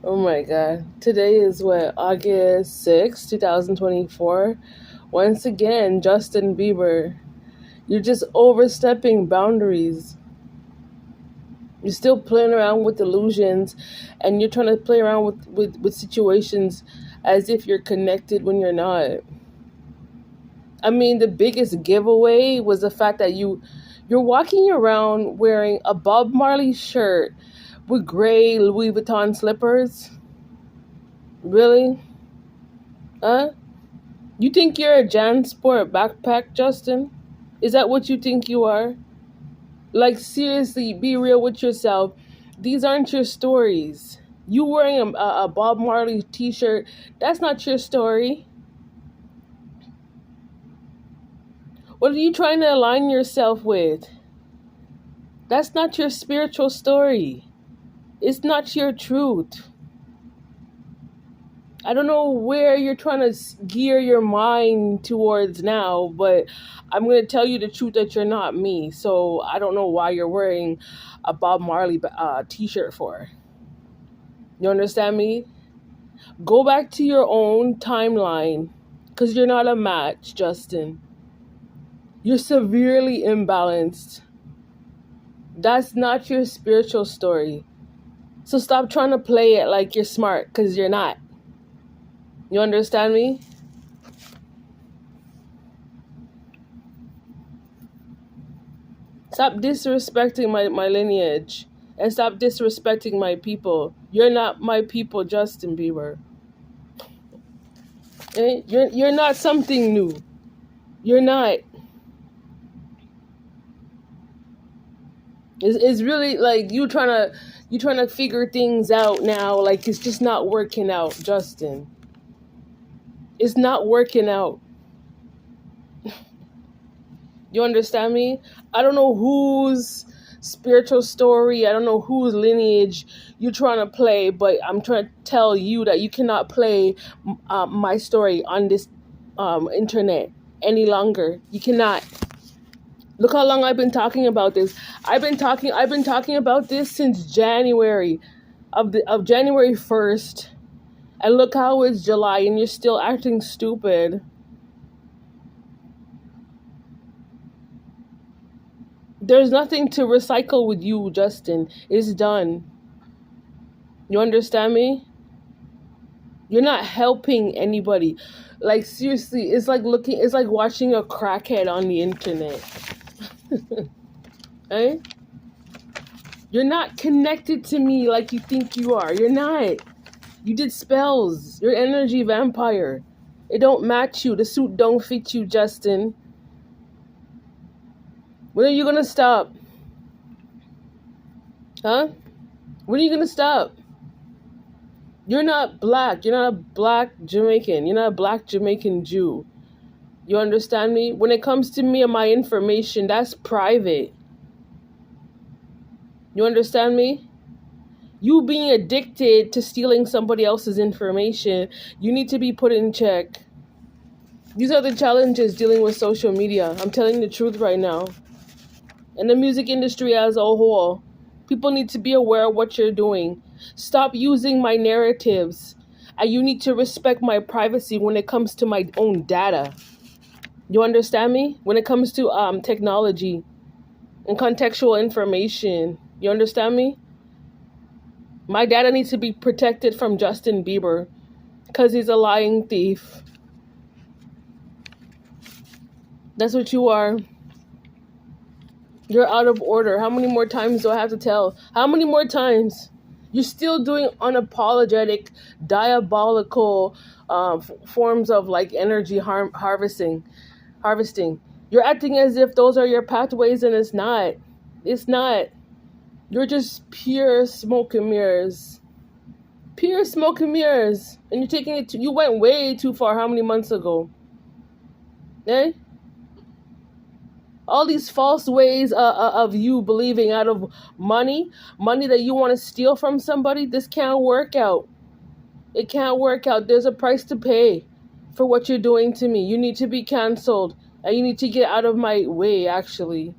Oh my God. Today is what, August 6th, 2024? Once again, Justin Bieber. You're just overstepping boundaries. You're still playing around with illusions and you're trying to play around with situations as if you're connected when you're not. I mean, the biggest giveaway was the fact that you're walking around wearing a Bob Marley shirt with gray Louis Vuitton slippers. Really? Huh? You think you're a Jansport backpack, Justin? Is that what you think you are? Like, seriously, be real with yourself. These aren't your stories. You wearing a Bob Marley t shirt, that's not your story. What are you trying to align yourself with? That's not your spiritual story. It's not your truth. I don't know where you're trying to gear your mind towards now, but I'm going to tell you the truth that you're not me. So I don't know why you're wearing a Bob Marley t-shirt for. You understand me? Go back to your own timeline because you're not a match, Justin. You're severely imbalanced. That's not your spiritual story. So stop trying to play it like you're smart because you're not. You understand me? Stop disrespecting my lineage and stop disrespecting my people. You're not my people, Justin Bieber. Eh? You're not something new. You're not. It's really like you trying to figure things out now. Like it's just not working out, Justin. It's not working out. You understand me? I don't know whose spiritual story, I don't know whose lineage you're trying to play, but I'm trying to tell you that you cannot play my story on this internet any longer. You cannot. Look how long I've been talking about this. I've been talking about this since January of January 1st. And look how it's July and you're still acting stupid. There's nothing to recycle with you, Justin. It's done. You understand me? You're not helping anybody. Like seriously, it's like watching a crackhead on the internet. Eh? You're not connected to me like you think you are. You're not. You did spells. You're an energy vampire. It don't match you. The suit don't fit you, Justin. When are you gonna stop? Huh? When are you gonna stop? You're not black. You're not a black Jamaican. You're not a black Jamaican Jew. You understand me? When it comes to me and my information, that's private. You understand me? You being addicted to stealing somebody else's information, you need to be put in check. These are the challenges dealing with social media. I'm telling the truth right now. And the music industry as a whole, people need to be aware of what you're doing. Stop using my narratives. And you need to respect my privacy when it comes to my own data. You understand me? When it comes to technology and contextual information. You understand me? My data needs to be protected from Justin Bieber because he's a lying thief. That's what you are. You're out of order. How many more times do I have to tell? How many more times? You're still doing unapologetic, diabolical forms of like energy harvesting. You're acting as if those are your pathways, and it's not. It's not. You're just pure smoke and mirrors. Pure smoke and mirrors. And you're taking it you went way too far how many months ago? Eh? All these false ways of you believing out of money that you want to steal from somebody, this can't work out. It can't work out. There's a price to pay for what you're doing to me. You need to be canceled. And you need to get out of my way, actually.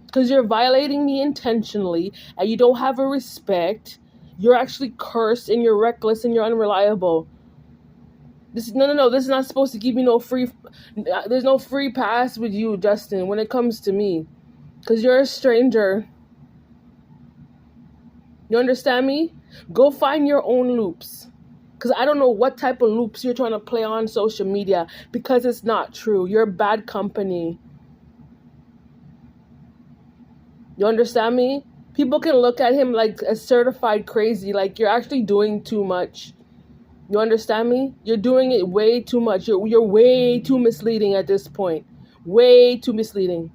Because you're violating me intentionally and you don't have a respect. You're actually cursed and you're reckless and you're unreliable. No. This is not supposed to give you no free. There's no free pass with you, Justin, when it comes to me. Because you're a stranger. You understand me? Go find your own loops. Because I don't know what type of loops you're trying to play on social media. Because it's not true. You're bad company. You understand me? People can look at him like a certified crazy. Like you're actually doing too much. You understand me? You're doing it way too much. You're way too misleading at this point. Way too misleading.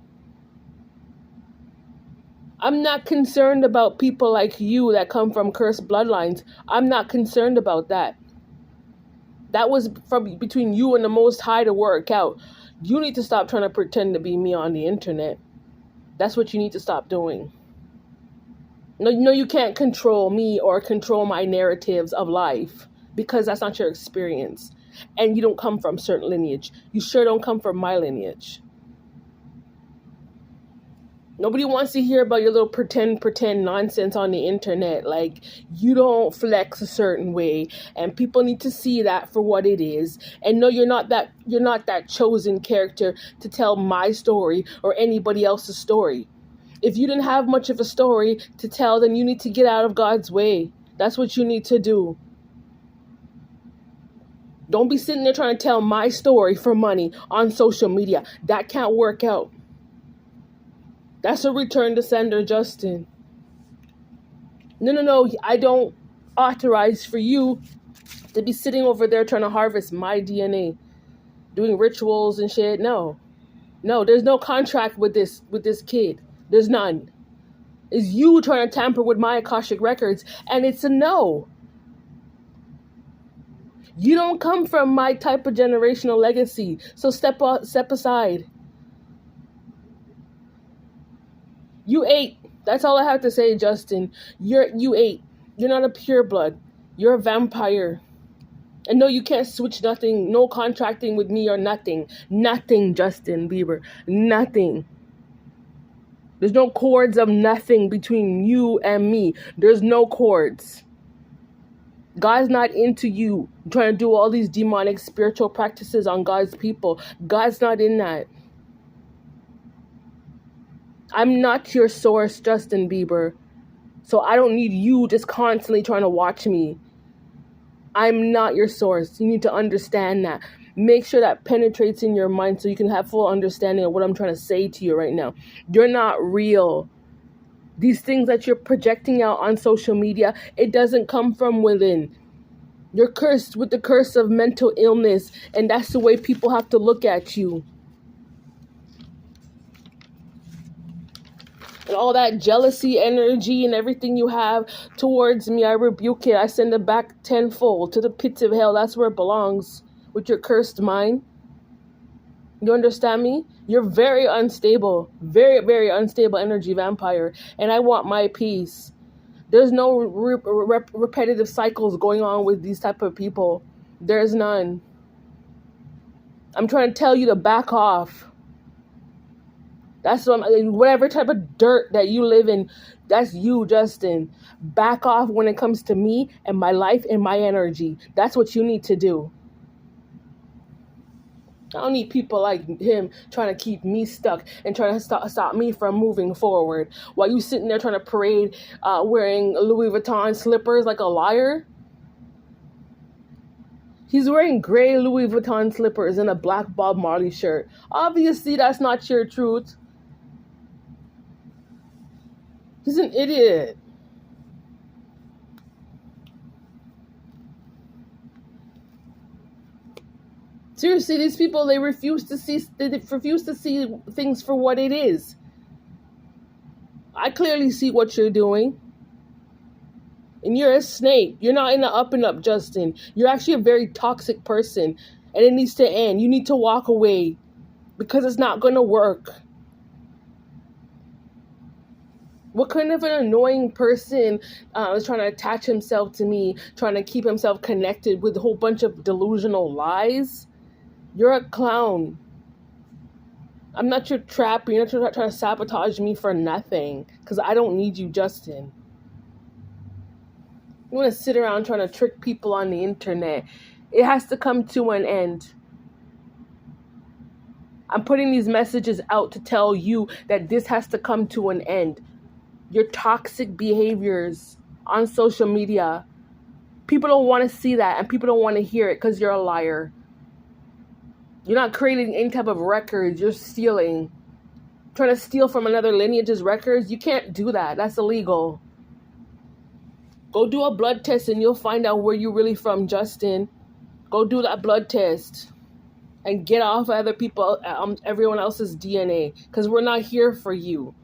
I'm not concerned about people like you that come from cursed bloodlines. I'm not concerned about that. That was from between you and the Most High to work out. You need to stop trying to pretend to be me on the internet. That's what you need to stop doing. No, you can't control me or control my narratives of life because that's not your experience. And you don't come from certain lineage. You sure don't come from my lineage. Nobody wants to hear about your little pretend nonsense on the internet. Like, you don't flex a certain way, and people need to see that for what it is. And no, you're not that chosen character to tell my story or anybody else's story. If you didn't have much of a story to tell, then you need to get out of God's way. That's what you need to do. Don't be sitting there trying to tell my story for money on social media. That can't work out. That's a return to sender, Justin. No. I don't authorize for you to be sitting over there trying to harvest my DNA, doing rituals and shit. No, there's no contract with this kid. There's none. It's you trying to tamper with my Akashic records, and it's a no. You don't come from my type of generational legacy, so step aside. You ate. That's all I have to say, Justin. You ate. You're not a pureblood. You're a vampire. And no, you can't switch nothing. No contracting with me or nothing. Nothing, Justin Bieber. Nothing. There's no cords of nothing between you and me. There's no cords. God's not into you trying to do all these demonic spiritual practices on God's people. God's not in that. I'm not your source, Justin Bieber. So I don't need you just constantly trying to watch me. I'm not your source. You need to understand that. Make sure that penetrates in your mind so you can have full understanding of what I'm trying to say to you right now. You're not real. These things that you're projecting out on social media, it doesn't come from within. You're cursed with the curse of mental illness, and that's the way people have to look at you. And all that jealousy energy and everything you have towards me, I rebuke it. I send it back tenfold to the pits of hell. That's where it belongs, with your cursed mind. You understand me? You're very unstable, very, very unstable energy vampire. And I want my peace. There's no repetitive cycles going on with these type of people. There's none. I'm trying to tell you to back off. That's what whatever type of dirt that you live in, that's you, Justin. Back off when it comes to me and my life and my energy. That's what you need to do. I don't need people like him trying to keep me stuck and trying to stop me from moving forward. While you sitting there trying to parade wearing Louis Vuitton slippers like a liar. He's wearing gray Louis Vuitton slippers and a black Bob Marley shirt. Obviously, that's not your truth. He's an idiot. Seriously, these people, they refuse to see things for what it is. I clearly see what you're doing. And you're a snake. You're not in the up and up, Justin. You're actually a very toxic person. And it needs to end. You need to walk away. Because it's not going to work. What kind of an annoying person is trying to attach himself to me, trying to keep himself connected with a whole bunch of delusional lies? You're a clown. I'm not your trap. You're not trying to sabotage me for nothing. Because I don't need you, Justin. You want to sit around trying to trick people on the internet. It has to come to an end. I'm putting these messages out to tell you that this has to come to an end. Your toxic behaviors on social media. People don't want to see that, and people don't want to hear it because you're a liar. You're not creating any type of records. You're stealing. Trying to steal from another lineage's records. You can't do that. That's illegal. Go do a blood test and you'll find out where you're really from, Justin. Go do that blood test and get off other people, everyone else's DNA, because we're not here for you.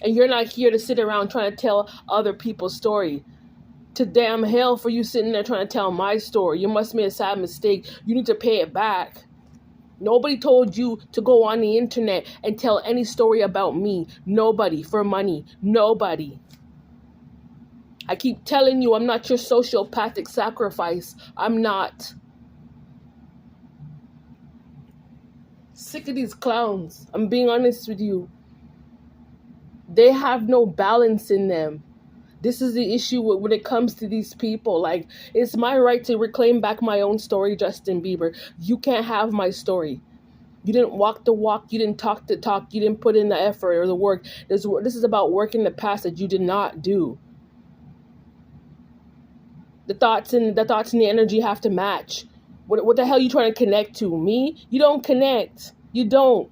And you're not here to sit around trying to tell other people's story. To damn hell for you sitting there trying to tell my story. You must have made a sad mistake. You need to pay it back. Nobody told you to go on the internet and tell any story about me. Nobody. For money. Nobody. I keep telling you, I'm not your sociopathic sacrifice. I'm not. Sick of these clowns. I'm being honest with you. They have no balance in them. This is the issue when it comes to these people. Like, it's my right to reclaim back my own story, Justin Bieber. You can't have my story. You didn't walk the walk. You didn't talk the talk. You didn't put in the effort or the work. This is about work in the past that you did not do. The thoughts and the energy have to match. What the hell are you trying to connect to? Me? You don't connect. You don't.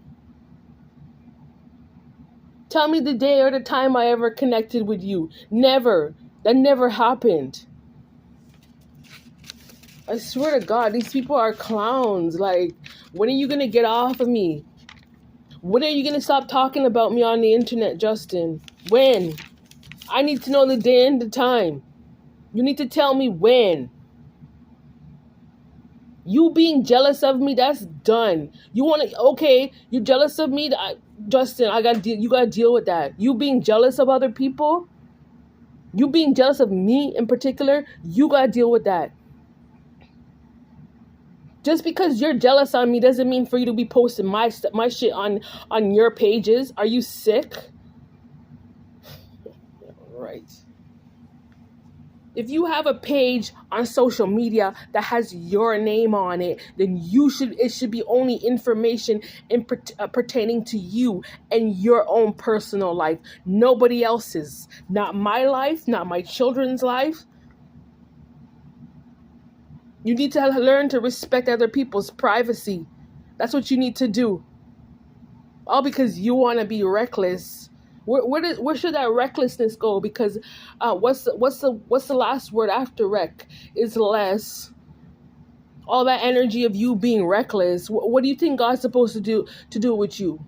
Tell me the day or the time I ever connected with you. Never. That never happened. I swear to God, these people are clowns. Like, when are you going to get off of me? When are you going to stop talking about me on the internet, Justin? When? I need to know the day and the time. You need to tell me when. You being jealous of me, that's done. You want to, okay, you're jealous of me? Justin, you got to deal with that. You being jealous of other people, you being jealous of me in particular, you got to deal with that. Just because you're jealous on me doesn't mean for you to be posting my shit on your pages. Are you sick? Right. If you have a page on social media that has your name on it, then it should be only information pertaining to you and your own personal life. Nobody else's. Not my life, not my children's life. You need to learn to respect other people's privacy. That's what you need to do. All because you want to be reckless. Where should that recklessness go? Because what's the last word after wreck? Is less. All that energy of you being reckless. What do you think God's supposed to do with you?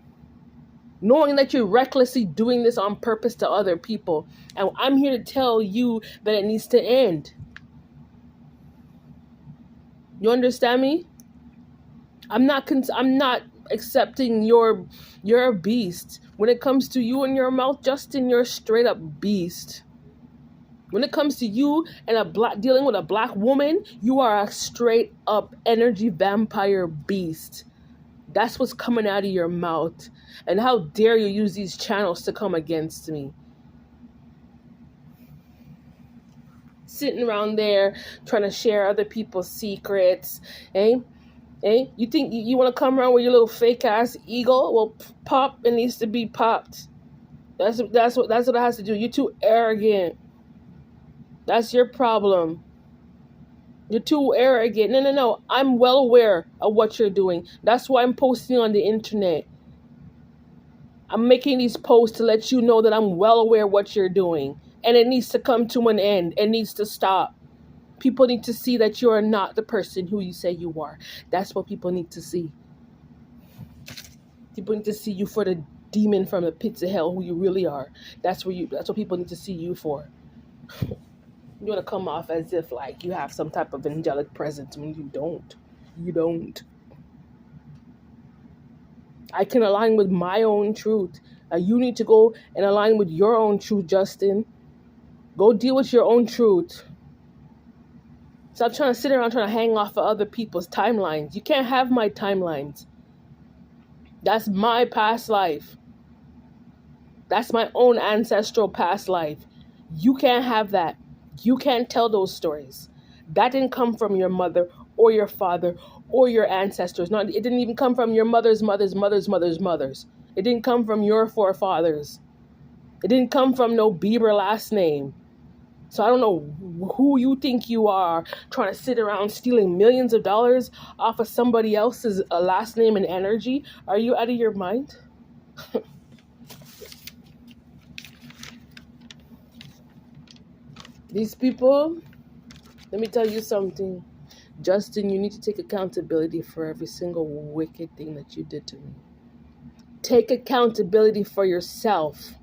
Knowing that you're recklessly doing this on purpose to other people, and I'm here to tell you that it needs to end. You understand me? I'm not accepting you're a beast. When it comes to you and your mouth, Justin, you're a straight up beast. When it comes to you and dealing with a black woman, you are a straight up energy vampire beast. That's what's coming out of your mouth. And how dare you use these channels to come against me? Sitting around there trying to share other people's secrets, eh? You think you want to come around with your little fake ass ego? Well, pop, it needs to be popped. That's what it has to do. You're too arrogant. That's your problem. You're too arrogant. No. I'm well aware of what you're doing. That's why I'm posting on the internet. I'm making these posts to let you know that I'm well aware of what you're doing. And it needs to come to an end. It needs to stop. People need to see that you are not the person who you say you are. That's what people need to see. People need to see you for the demon from the pits of hell who you really are. That's what people need to see you for. You want to come off as if like you have some type of angelic presence when you don't. You don't. I can align with my own truth. You need to go and align with your own truth, Justin. Go deal with your own truth. Stop trying to sit around trying to hang off of other people's timelines. You can't have my timelines. That's my past life. That's my own ancestral past life. You can't have that. You can't tell those stories. That didn't come from your mother or your father or your ancestors. Not, it didn't even come from your mother's. It didn't come from your forefathers. It didn't come from no Bieber last name. So I don't know who you think you are trying to sit around stealing millions of dollars off of somebody else's last name and energy. Are you out of your mind? These people, let me tell you something. Justin, you need to take accountability for every single wicked thing that you did to me. Take accountability for yourself.